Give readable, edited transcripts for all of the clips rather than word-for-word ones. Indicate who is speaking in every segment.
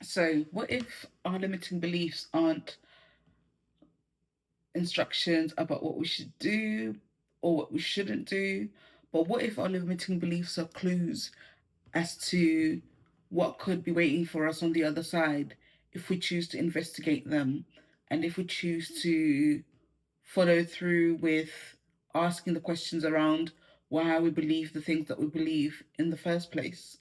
Speaker 1: So, what if our limiting beliefs aren't instructions about what we should do or what we shouldn't do? But what if our limiting beliefs are clues as to what could be waiting for us on the other side if we choose to investigate them and if we choose to follow through with asking the questions around why we believe the things that we believe in the first place?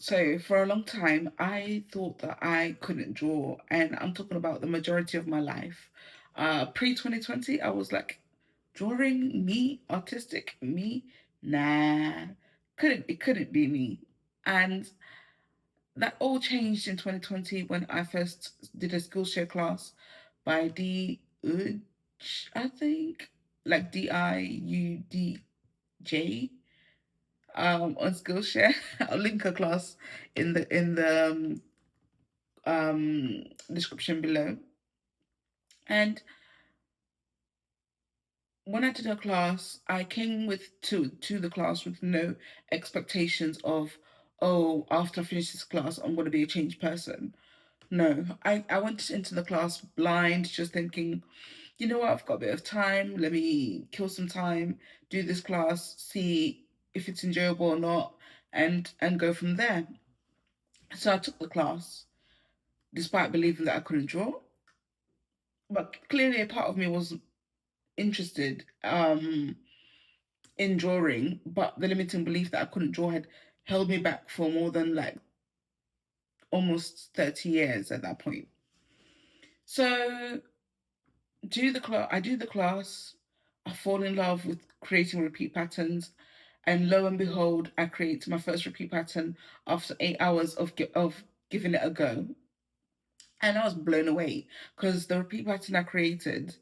Speaker 1: So for a long time, I thought that I couldn't draw, and I'm talking about the majority of my life. Pre 2020, I was like, drawing me, artistic me, nah, couldn't be me. And that all changed in 2020 when I first did a Skillshare class by D Uj, I think, like Diudj, on Skillshare. I'll link a class in the description below. And when I did her class, I came with to the class with no expectations of, oh, after I finish this class, I'm going to be a changed person. No, I went into the class blind, just thinking, you know what, I've got a bit of time. Let me kill some time, do this class, see if it's enjoyable or not, and go from there. So I took the class, despite believing that I couldn't draw. But clearly, a part of me was interested in drawing, but the limiting belief that I couldn't draw had held me back for more than like almost 30 years at that point. So I do the class, I fall in love with creating repeat patterns, and lo and behold, I create my first repeat pattern after 8 hours of giving it a go. And I was blown away because the repeat pattern I created,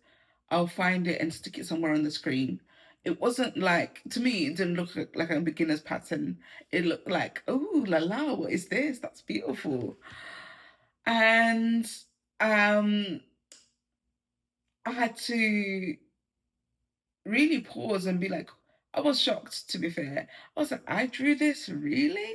Speaker 1: I'll find it and stick it somewhere on the screen. It wasn't like, to me, it didn't look like a beginner's pattern. It looked like, oh la la, what is this? That's beautiful. And um, I had to really pause and be like, I was shocked, to be fair. I was like, I drew this, really?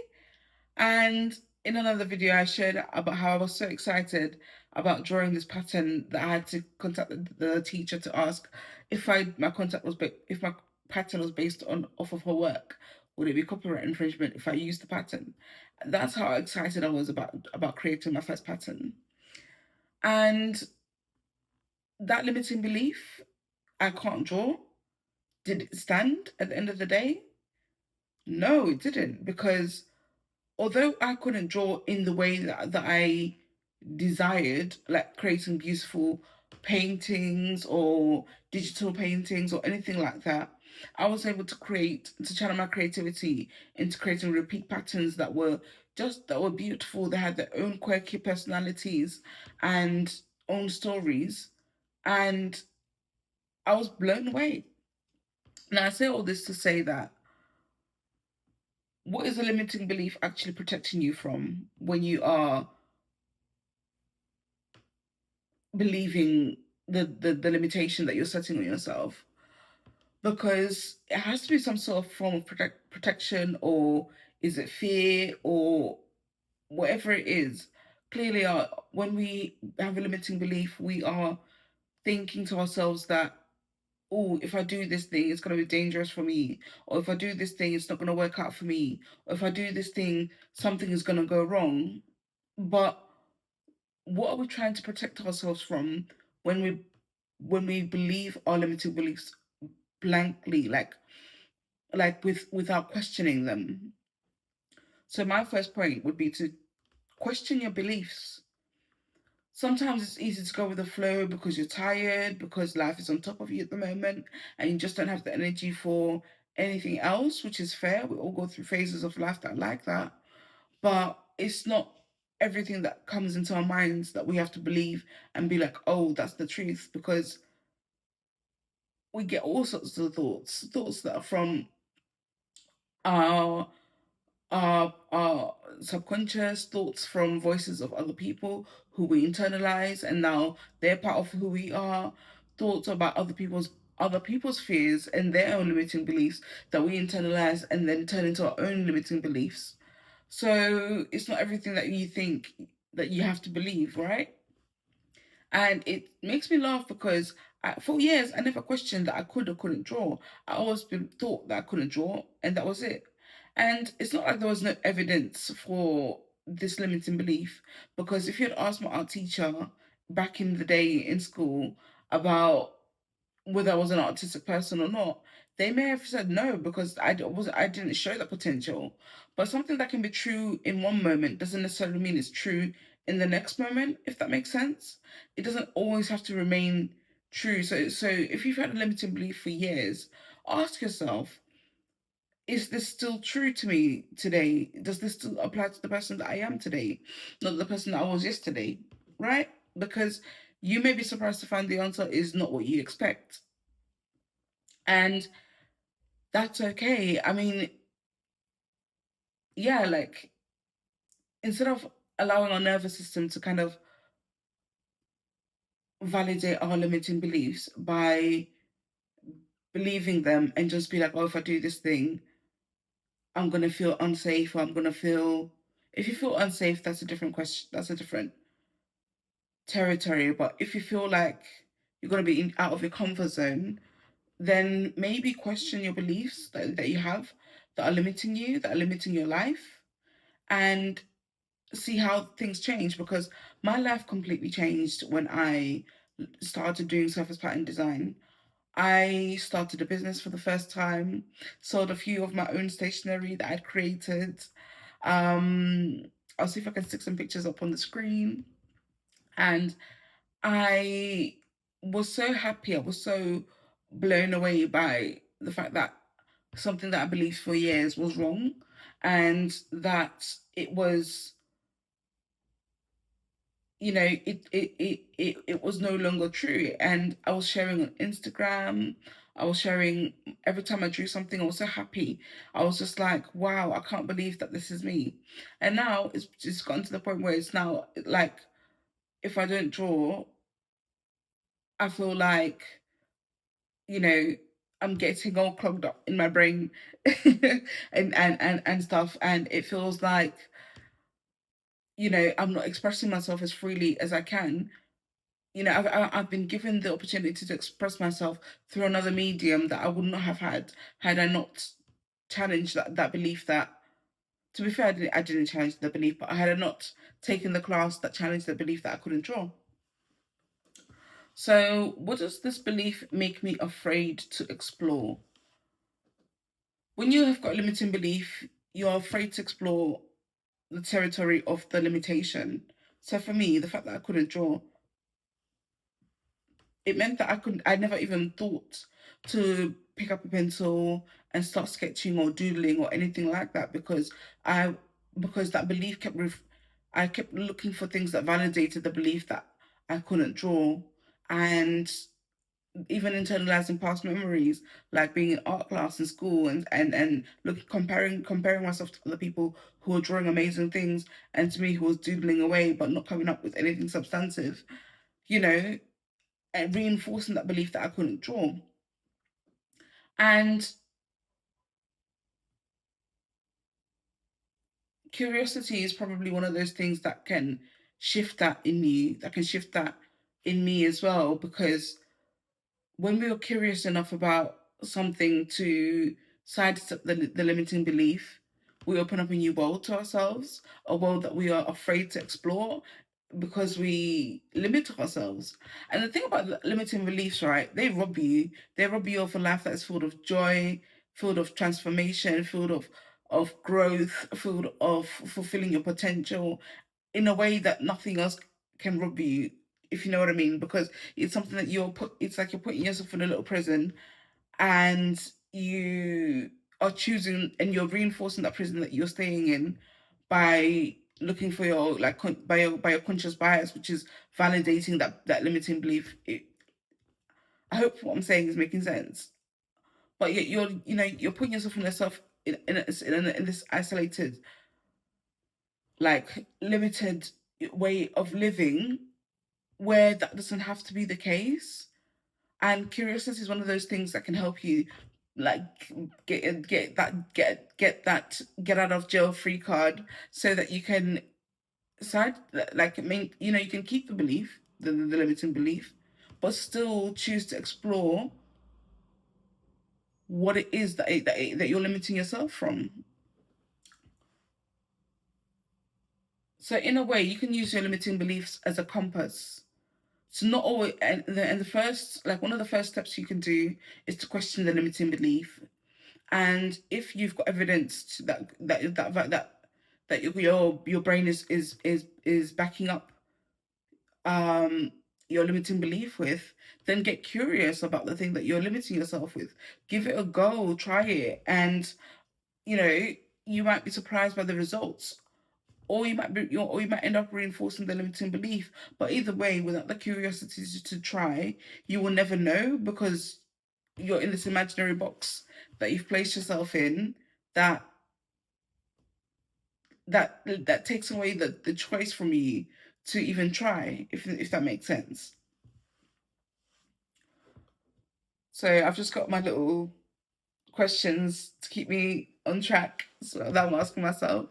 Speaker 1: And in another video, I shared about how I was so excited about drawing this pattern that I had to contact the teacher to ask if if my pattern was based on off of her work, would it be copyright infringement if I used the pattern? That's how excited I was about creating my first pattern. And that limiting belief, I can't draw, did it stand at the end of the day? No, it didn't, because although I couldn't draw in the way that I desired, like creating beautiful paintings or digital paintings or anything like that, I was able to channel my creativity into creating repeat patterns that were beautiful. They had their own quirky personalities and own stories, and I was blown away. Now I say all this to say that what is a limiting belief actually protecting you from when you are believing the limitation that you're setting on yourself? Because it has to be some sort of form of protection, or is it fear, or whatever it is. Clearly, when we have a limiting belief, we are thinking to ourselves that, oh, if I do this thing, it's going to be dangerous for me. Or if I do this thing, it's not going to work out for me. Or if I do this thing, something is going to go wrong. But what are we trying to protect ourselves from when we believe our limiting beliefs blankly, like without questioning them? So my first point would be to question your beliefs. Sometimes it's easy to go with the flow because you're tired, because life is on top of you at the moment, and you just don't have the energy for anything else, which is fair. We all go through phases of life that are like that. But it's not everything that comes into our minds that we have to believe and be like, oh, that's the truth, because we get all sorts of thoughts that are from our our subconscious, thoughts from voices of other people who we internalize, and now they're part of who we are. Thoughts about other people's fears and their own limiting beliefs that we internalize and then turn into our own limiting beliefs. So it's not everything that you think that you have to believe, right? And it makes me laugh because for years I never questioned that I could or couldn't draw. I always been thought that I couldn't draw, and that was it. And it's not like there was no evidence for this limiting belief, because if you had asked my art teacher back in the day in school about whether I was an artistic person or not, they may have said no because I didn't show that potential. But something that can be true in one moment doesn't necessarily mean it's true in the next moment, if that makes sense. It doesn't always have to remain true. So if you've had a limiting belief for years, ask yourself, is this still true to me today? Does this still apply to the person that I am today, not the person that I was yesterday? Right? Because you may be surprised to find the answer is not what you expect. And that's okay. I mean, yeah, like instead of allowing our nervous system to kind of validate our limiting beliefs by believing them and just be like, oh, if I do this thing, I'm gonna feel unsafe, or I'm gonna feel, if you feel unsafe, that's a different question, that's a different territory. But if you feel like you're gonna be out of your comfort zone, then maybe question your beliefs that you have that are limiting you, that are limiting your life, and see how things change, because my life completely changed when I started doing surface pattern design. I started a business for the first time, sold a few of my own stationery that I'd created. Um, I'll see if I can stick some pictures up on the screen. And I was so happy. I was so blown away by the fact that something that I believed for years was wrong, and that it was, it was no longer true. And I was sharing on Instagram. I was sharing every time I drew something. I was so happy. I was just like, wow, I can't believe that this is me. And now it's just gotten to the point where it's now like, if I don't draw, I feel like, you know, I'm getting all clogged up in my brain and stuff. And it feels like, I'm not expressing myself as freely as I can. I've been given the opportunity to express myself through another medium that I would not have had I not challenged that belief. That, to be fair, I didn't challenge the belief, but I had I not taken the class that challenged the belief that I couldn't draw. So what does this belief make me afraid to explore? When you have got a limiting belief, you're afraid to explore the territory of the limitation. So for me, the fact that I couldn't draw, it meant that I never even thought to pick up a pencil and start sketching or doodling or anything like that, I because that belief I kept looking for things that validated the belief that I couldn't draw. And even internalizing past memories, like being in art class in school, and look, comparing myself to other people who are drawing amazing things, and to me who was doodling away but not coming up with anything substantive, you know and reinforcing that belief that I couldn't draw. And curiosity is probably one of those things that can shift that in you, that can shift that in me as well, because when we are curious enough about something to sidestep the limiting belief, we open up a new world to ourselves, a world that we are afraid to explore because we limit ourselves. And the thing about the limiting beliefs, right? They rob you of a life that is filled of joy, filled of transformation, filled of growth, filled of fulfilling your potential in a way that nothing else can rob you, if you know what I mean. Because it's something that it's like you're putting yourself in a little prison, and you are choosing and you're reinforcing that prison that you're staying in by looking for your, like, by your conscious bias, which is validating that limiting belief. I hope what I'm saying is making sense. But yet you're putting yourself in yourself in this isolated, like, limited way of living, where that doesn't have to be the case. And curiosity is one of those things that can help you like get out of jail free card, so that you can side like, I mean, you can keep the belief, the limiting belief, but still choose to explore what it is that you're limiting yourself from. So in a way, you can use your limiting beliefs as a compass. It's not always, and the first, like, one of the first steps you can do is to question the limiting belief. And if you've got evidence that your brain is backing up um your limiting belief with, then get curious about the thing that you're limiting yourself with. Give it a go, try it, and you know you might be surprised by the results, or you might end up reinforcing the limiting belief. But either way, without the curiosity to try, you will never know, because you're in this imaginary box that you've placed yourself in, that that takes away the choice from you to even try, if that makes sense. So I've just got my little questions to keep me on track, so that I'm asking myself.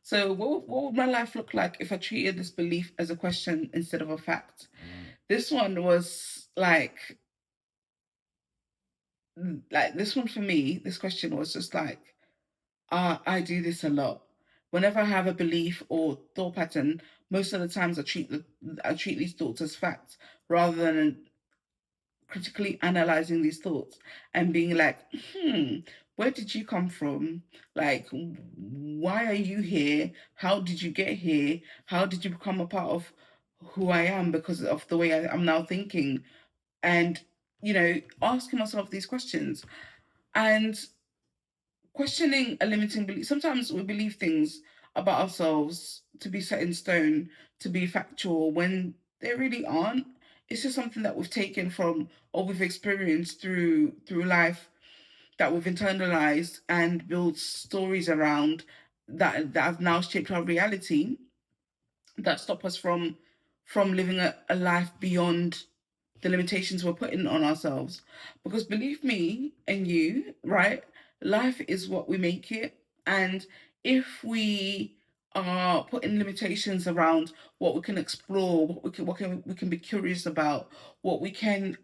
Speaker 1: So what would my life look like if I treated this belief as a question instead of a fact? This one was like this one for me, this question was just like, I do this a lot. Whenever I have a belief or thought pattern, most of the times I treat these thoughts as facts, rather than critically analyzing these thoughts and being like, where did you come from? Like, why are you here? How did you get here? How did you become a part of who I am because of the way I'm now thinking? And, asking myself these questions and questioning a limiting belief. Sometimes we believe things about ourselves to be set in stone, to be factual, when they really aren't. It's just something that we've taken from, or we've experienced through life, that we've internalized and built stories around, that have now shaped our reality, that stop us from living a life beyond the limitations we're putting on ourselves. Because believe me and you, right, life is what we make it. And if we are putting limitations around what we can explore, what we can be curious about, what we can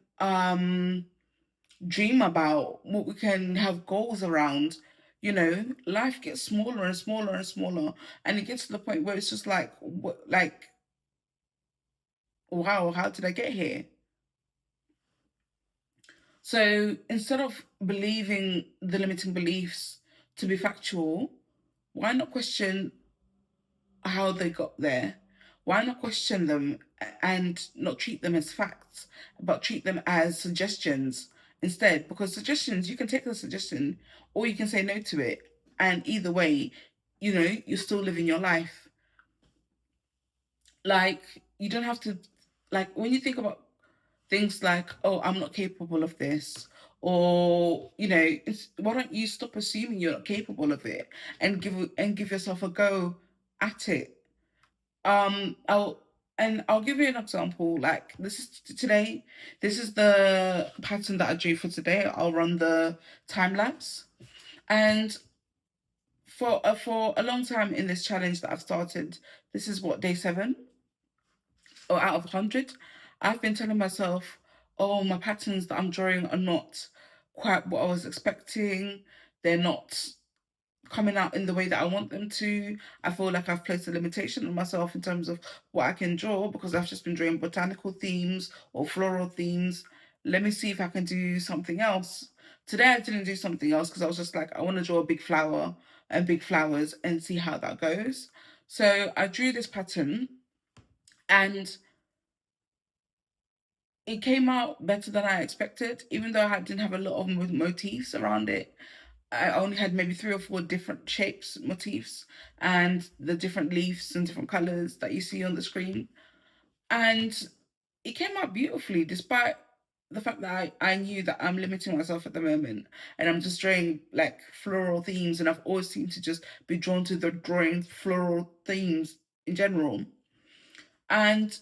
Speaker 1: dream about, what we can have goals around, life gets smaller and smaller and smaller, and it gets to the point where it's just like, what, like, wow, how did I get here? So instead of believing the limiting beliefs to be factual, why not question how they got there? Why not question them and not treat them as facts, but treat them as suggestions instead? Because suggestions, you can take the suggestion or you can say no to it. And either way, you're still living your life. Like, you don't have to, like, when you think about things like, oh, I'm not capable of this, or why don't you stop assuming you're not capable of it, and give yourself a go at it. I'll give you an example. Like, this is today. This is the pattern that I drew for today. I'll run the time lapse, and for a long time in this challenge that I've started, this is what, day 7 or out of 100. I've been telling myself, oh, my patterns that I'm drawing are not quite what I was expecting. They're not coming out in the way that I want them to. I feel like I've placed a limitation on myself in terms of what I can draw, because I've just been drawing botanical themes or floral themes. Let me see if I can do something else. Today I didn't do something else because I was just like, I want to draw a big flower and big flowers and see how that goes. So I drew this pattern, and it came out better than I expected, even though I didn't have a lot of motifs around it. I only had maybe 3 or 4 different shapes, motifs, and the different leaves and different colors that you see on the screen. And it came out beautifully, despite the fact that I knew that I'm limiting myself at the moment, and I'm just drawing like floral themes, and I've always seemed to just be drawn to the drawing floral themes in general. And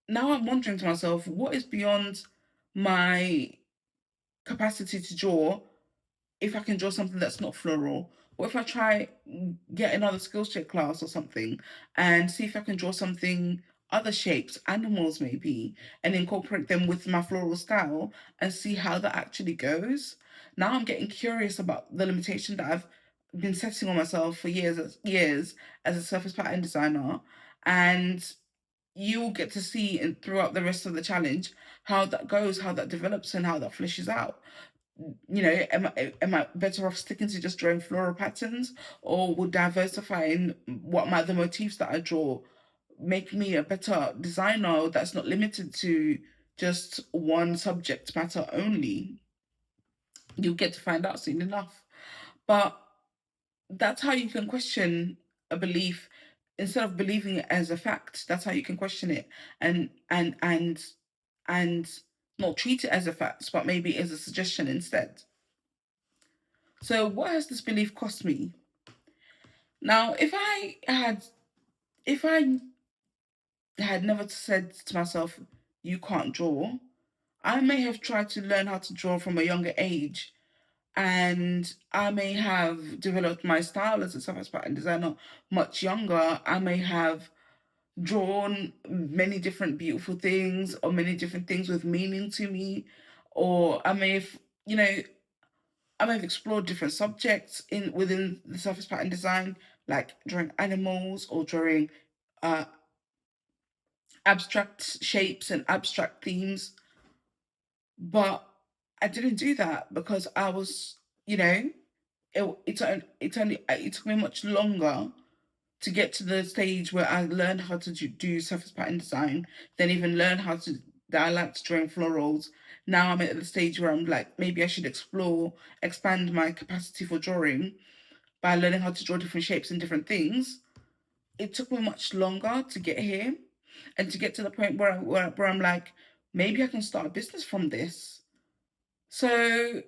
Speaker 1: now I'm wondering to myself, what is beyond my capacity to draw if I can draw something that's not floral, or if I try get another Skillshare class or something and see if I can draw something other shapes, animals maybe, and incorporate them with my floral style and see how that actually goes. Now I'm getting curious about the limitation that I've been setting on myself for years as a surface pattern designer, and you will get to see and throughout the rest of the challenge how that goes, how that develops, and how that fleshes out. You know, am I better off sticking to just drawing floral patterns, or would diversifying what my the motifs that I draw make me a better designer that's not limited to just one subject matter only? You'll get to find out soon enough. But that's how you can question a belief instead of believing it as a fact. That's how you can question it and not treat it as a fact, but maybe as a suggestion instead. So what has this belief cost me? Now, if I had never said to myself, you can't draw, I may have tried to learn how to draw from a younger age, and I may have developed my style as a surface pattern designer much younger. I may have drawn many different beautiful things or many different things with meaning to me, or I may have, you know, I may have explored different subjects in within the surface pattern design, like drawing animals or drawing uh, abstract shapes and abstract themes. But I didn't do that because I was, you know, it took me much longer to get to the stage where I learned how to do surface pattern design, then even learn how to that I liked drawing florals. Now I'm at the stage where I'm like, maybe I should expand my capacity for drawing by learning how to draw different shapes and different things. It took me much longer to get here and to get to the point where I'm like, maybe I can start a business from this. So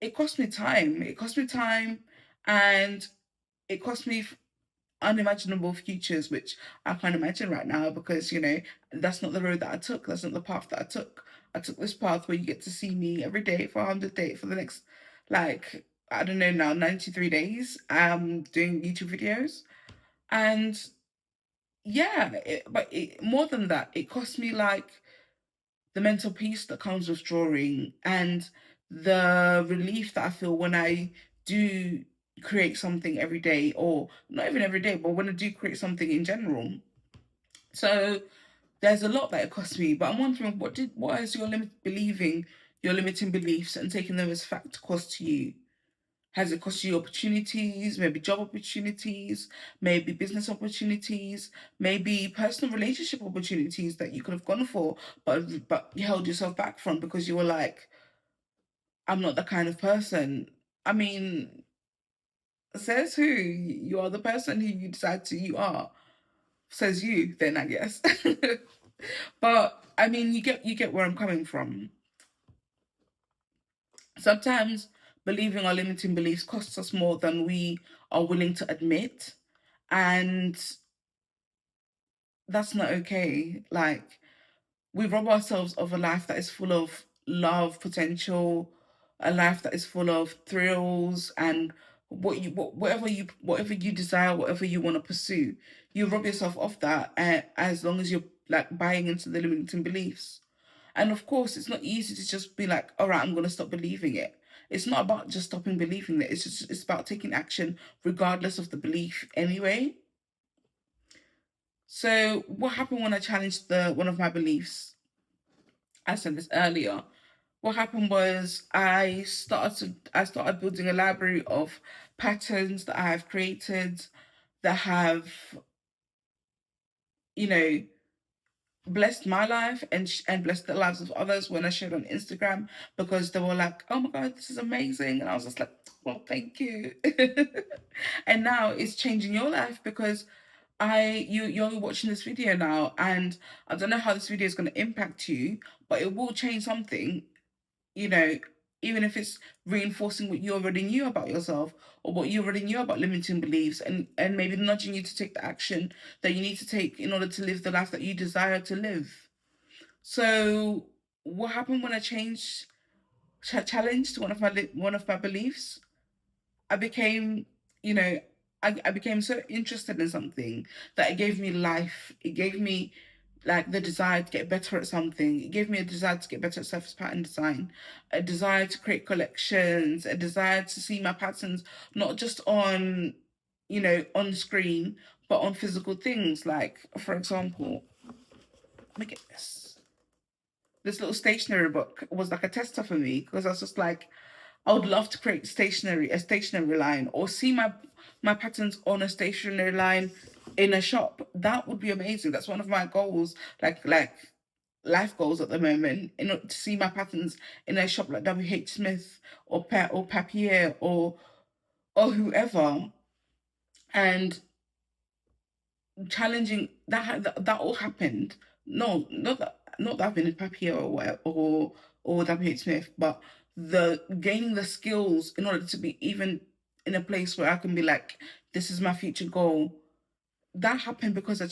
Speaker 1: it cost me time. It cost me time, and it cost me unimaginable futures, which I can't imagine right now because, you know, that's not the road that I took. That's not the path that I took. I took this path where you get to see me every day for 100 days for the next, like, I don't know now, 93 days, doing YouTube videos. And yeah, more than that, it cost me like the mental peace that comes with drawing and the relief that I feel when I do create something every day, or not even every day, but when I do create something in general. So there's a lot that it cost me, but I'm wondering what is your believing your limiting beliefs and taking them as fact cost to you? Has it cost you opportunities, maybe job opportunities, maybe business opportunities, maybe personal relationship opportunities that you could have gone for, but you held yourself back from because you were like, I'm not the kind of person. I mean, says who? You are the person who you decide to you are. Says you, then I guess. But I mean, you get where I'm coming from. Sometimes believing our limiting beliefs costs us more than we are willing to admit. And that's not okay. Like, we rob ourselves of a life that is full of love, potential, a life that is full of thrills and whatever you desire, whatever you want to pursue. You rob yourself of that as long as you're like buying into the limiting beliefs. And of course, it's not easy to just be like, all right, I'm going to stop believing it. It's not about just stopping believing it. It's about taking action regardless of the belief anyway. So what happened when I challenged the one of my beliefs? I said this earlier. What happened was I started building a library of patterns that I have created that have, you know, blessed my life and blessed the lives of others when I shared on Instagram, because they were like, "Oh my God, this is amazing," and I was just like, "Well, thank you." And now it's changing your life because you're watching this video now, and I don't know how this video is going to impact you, but it will change something, you know, even if it's reinforcing what you already knew about yourself or what you already knew about limiting beliefs, and maybe nudging you to take the action that you need to take in order to live the life that you desire to live. So what happened when I challenged one of my beliefs? I became, you know, I became so interested in something that it gave me life. It gave me like the desire to get better at something. It gave me a desire to get better at surface pattern design, a desire to create collections, a desire to see my patterns not just on, on screen, but on physical things. Like, for example, let me get this. This little stationery book was like a tester for me because I was just like, I would love to create a stationery line, or see my patterns on a stationery line in a shop. That would be amazing. That's one of my goals, like life goals at the moment, in order to see my patterns in a shop like WH Smith or Papier or whoever, and challenging that all happened. No, not that I've been in Papier or whatever, or WH Smith, but the gaining the skills in order to be even in a place where I can be like, this is my future goal. That happened because I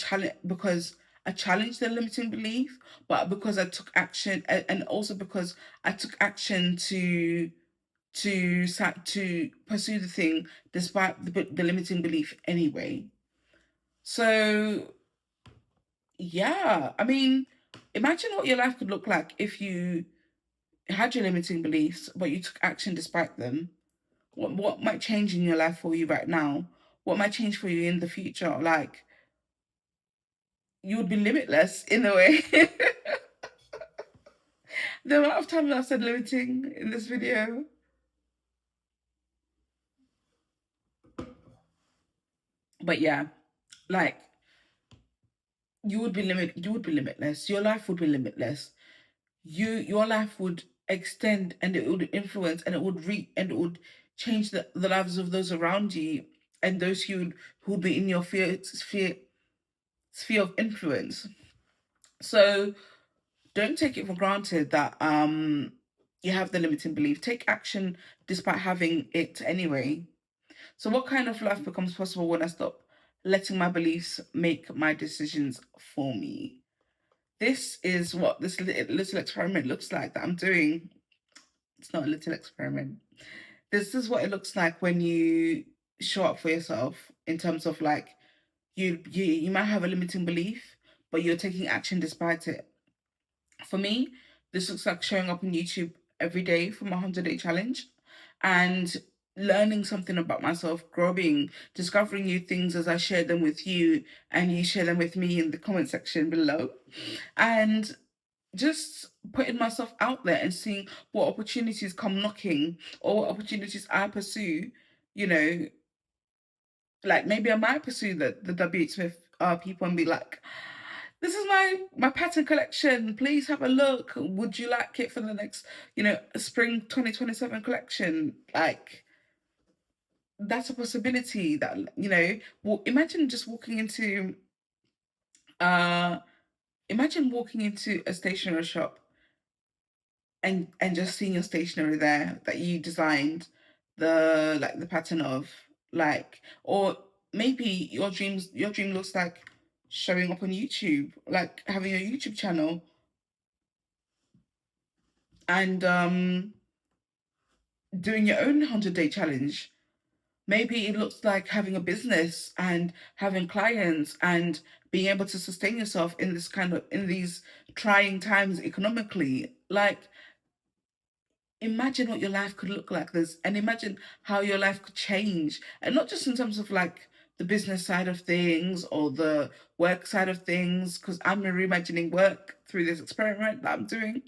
Speaker 1: challenged the limiting belief, but because I took action, and also because I took action to pursue the thing despite the limiting belief anyway. So yeah, I mean, imagine what your life could look like if you had your limiting beliefs, but you took action despite them. What might change in your life for you right now? What might change for you in the future? Like, you would be limitless in a way. The amount of times I've said limiting in this video. But yeah, like, you would be limitless. Your life would be limitless. Your life would extend, and it would influence, and it would and it would change the lives of those around you, and those who would be in your sphere of influence. So don't take it for granted that you have the limiting belief. Take action despite having it anyway. So what kind of life becomes possible when I stop letting my beliefs make my decisions for me? This is what this little experiment looks like that I'm doing. It's not a little experiment. This is what it looks like when you show up for yourself, in terms of like, you might have a limiting belief, but you're taking action despite it. For me, this looks like showing up on YouTube every day for my 100-day challenge, and learning something about myself, growing, discovering new things as I share them with you, and you share them with me in the comment section below. And just putting myself out there and seeing what opportunities come knocking, or what opportunities I pursue. You know, like, maybe I might pursue the WH Smith people and be like, this is my pattern collection. Please have a look. Would you like it for the next, spring 2027 collection? Like, that's a possibility that, well, uh imagine walking into a stationery shop, and just seeing your stationery there that you designed the pattern of, like, or maybe your dream looks like showing up on YouTube, like having a YouTube channel, and doing your own 100-day challenge. Maybe it looks like having a business and having clients and being able to sustain yourself in these trying times economically. Like, imagine what your life could look like this, and imagine how your life could change, and not just in terms of like the business side of things or the work side of things, because I'm reimagining work through this experiment that I'm doing,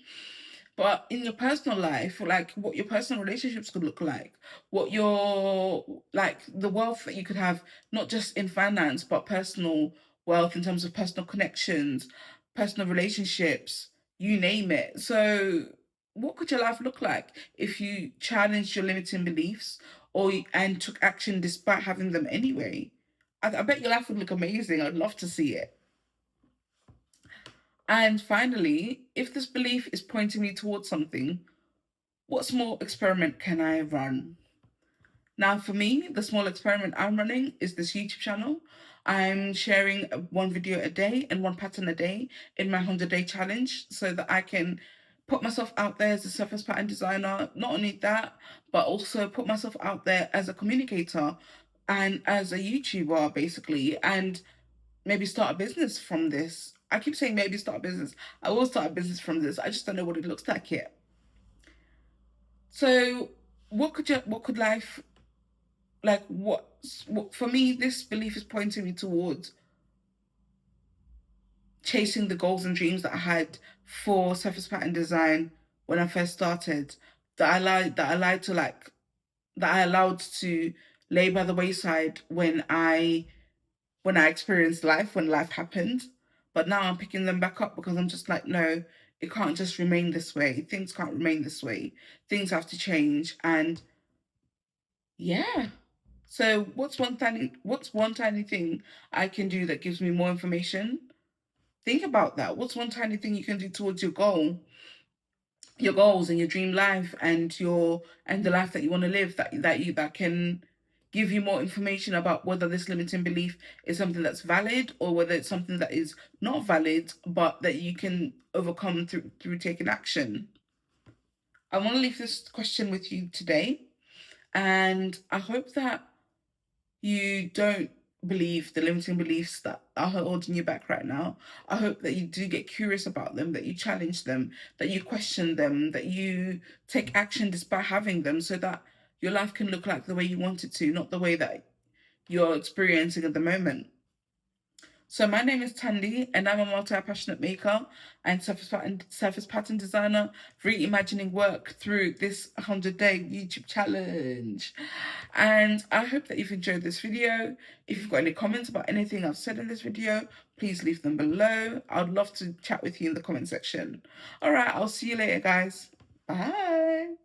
Speaker 1: but in your personal life, like what your personal relationships could look like, what your, like, the wealth that you could have, not just in finance, but personal wealth in terms of personal connections, personal relationships, you name it. So, what could your life look like if you challenged your limiting beliefs, and took action despite having them anyway? I bet your life would look amazing. I'd love to see it. And finally, if this belief is pointing me towards something, what small experiment can I run? Now, for me, the small experiment I'm running is this YouTube channel. I'm sharing one video a day and one pattern a day in my 100-day challenge, so that I can put myself out there as a surface pattern designer. Not only that, but also put myself out there as a communicator and as a YouTuber, basically, and maybe start a business from this. I keep saying maybe start a business. I will start a business from this. I just don't know what it looks like yet. So what could life, like, what for me, this belief is pointing me towards chasing the goals and dreams that I had for surface pattern design when I first started, that I allowed to lay by the wayside when I experienced life, when life happened. But now I'm picking them back up because I'm just like, no, it can't just remain this way. Things can't remain this way. Things have to change. And yeah. So what's one tiny thing I can do that gives me more information? Think about that. What's one tiny thing you can do towards your goals and your dream life and the life that you want to live, that can give you more information about whether this limiting belief is something that's valid or whether it's something that is not valid, but that you can overcome through taking action. I want to leave this question with you today, and I hope that you don't believe the limiting beliefs that are holding you back right now. I hope that you do get curious about them, that you challenge them, that you question them, that you take action despite having them, so that your life can look like the way you want it to, not the way that you're experiencing at the moment. So my name is Tandy, and I'm a multi-passionate maker and surface pattern designer, reimagining work through this 100-day YouTube challenge. And I hope that you've enjoyed this video. If you've got any comments about anything I've said in this video, please leave them below. I'd love to chat with you in the comment section. All right, I'll see you later, guys. Bye.